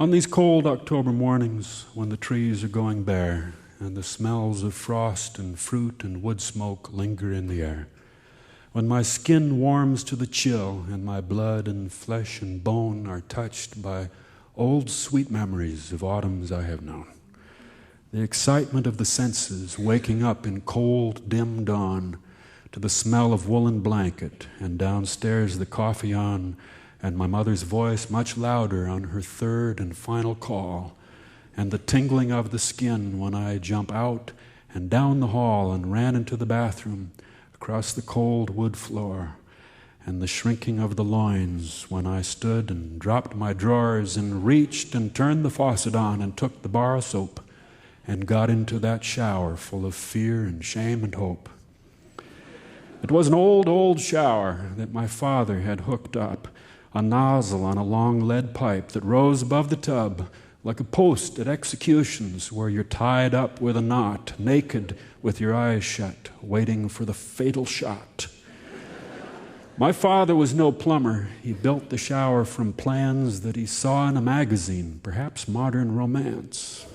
On these cold October mornings when the trees are going bare and the smells of frost and fruit and wood smoke linger in the air, when my skin warms to the chill and my blood and flesh and bone are touched by old sweet memories of autumns I have known, the excitement of the senses waking up in cold, dim dawn to the smell of woolen blanket, and downstairs the coffee on, and my mother's voice much louder on her third and final call, and the tingling of the skin when I jump out and down the hall and ran into the bathroom across the cold wood floor, and the shrinking of the loins when I stood and dropped my drawers and reached and turned the faucet on and took the bar of soap and got into that shower full of fear and shame and hope. It was an old shower that my father had hooked up, a nozzle on a long lead pipe that rose above the tub like a post at executions where you're tied up with a knot, naked with your eyes shut, waiting for the fatal shot. My father was no plumber. He built the shower from plans that he saw in a magazine, perhaps Modern Romance.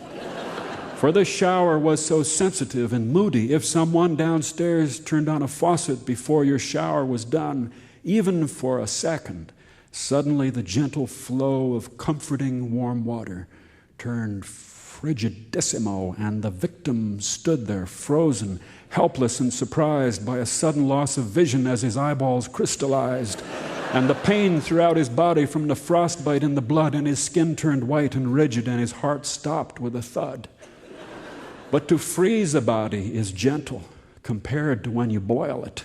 For this shower was so sensitive and moody, if someone downstairs turned on a faucet before your shower was done, even for a second, suddenly the gentle flow of comforting warm water turned frigidissimo, and the victim stood there frozen, helpless and surprised by a sudden loss of vision as his eyeballs crystallized, and the pain throughout his body from the frostbite in the blood, and his skin turned white and rigid, and his heart stopped with a thud. But to freeze a body is gentle compared to when you boil it,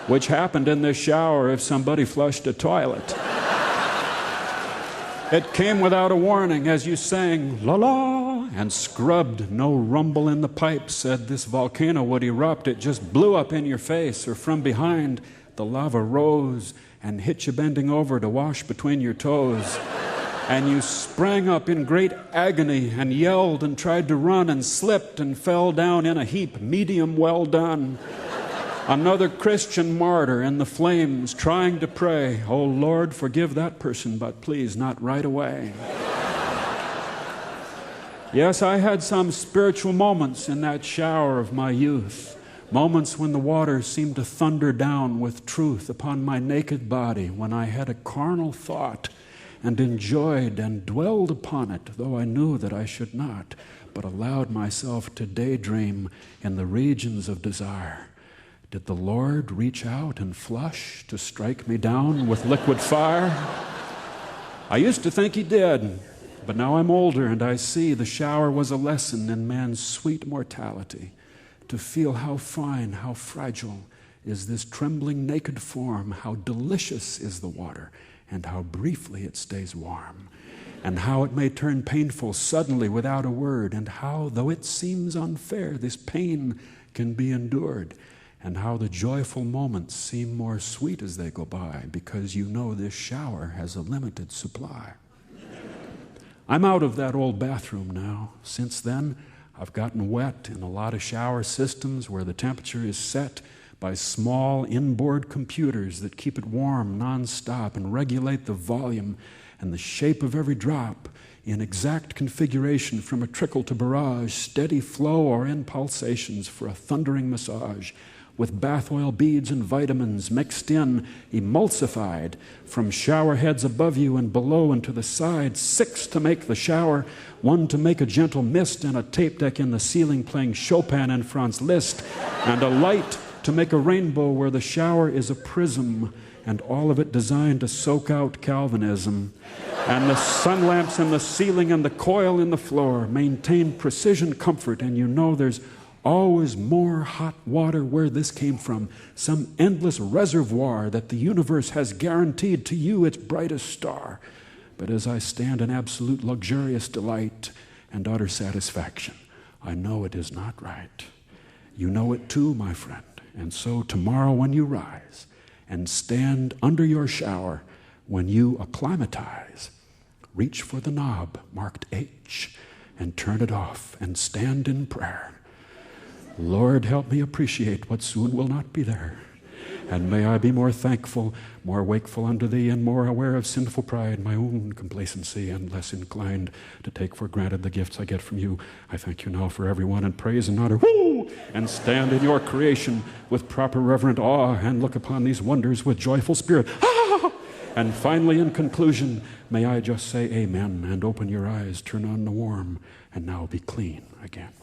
which happened in this shower if somebody flushed a toilet. It came without a warning as you sang la la and scrubbed. No rumble in the pipe said this volcano would erupt. It just blew up in your face, or from behind the lava rose and hit you bending over to wash between your toes. And you sprang up in great agony and yelled and tried to run and slipped and fell down in a heap, medium well done. Another Christian martyr in the flames trying to pray, "Oh Lord, forgive that person, but please not right away." Yes, I had some spiritual moments in that shower of my youth, moments when the water seemed to thunder down with truth upon my naked body, when I had a carnal thought and enjoyed and dwelled upon it, though I knew that I should not, but allowed myself to daydream in the regions of desire. Did the Lord reach out and flush to strike me down with liquid fire? I used to think he did, but now I'm older and I see the shower was a lesson in man's sweet mortality, to feel how fine, how fragile is this trembling naked form, how delicious is the water, and how briefly it stays warm, and how it may turn painful suddenly without a word, and how, though it seems unfair, this pain can be endured, and how the joyful moments seem more sweet as they go by, because you know this shower has a limited supply. I'm out of that old bathroom now. Since then, I've gotten wet in a lot of shower systems where the temperature is set by small inboard computers that keep it warm nonstop and regulate the volume and the shape of every drop in exact configuration from a trickle to barrage, steady flow or in pulsations for a thundering massage, with bath oil beads and vitamins mixed in, emulsified, from shower heads above you and below and to the side, 6 to make the shower, 1 to make a gentle mist, and a tape deck in the ceiling playing Chopin and Franz Liszt, and a light to make a rainbow where the shower is a prism, and all of it designed to soak out Calvinism. And the sun lamps in the ceiling and the coil in the floor maintain precision comfort, and you know there's always more hot water where this came from, some endless reservoir that the universe has guaranteed to you its brightest star. But as I stand in absolute luxurious delight and utter satisfaction, I know it is not right. You know it too, my friend. And so tomorrow when you rise and stand under your shower, when you acclimatize, reach for the knob marked H and turn it off and stand in prayer. Lord, help me appreciate what soon will not be there, And may I be more thankful, more wakeful unto thee, and more aware of sinful pride, my own complacency, and less inclined to take for granted the gifts I get from you. I thank you now for everyone, and praise and honor, woo, and stand in your creation with proper reverent awe, and look upon these wonders with joyful spirit. Ah! And finally, in conclusion, may I just say amen, and open your eyes, turn on the warm, and now be clean again.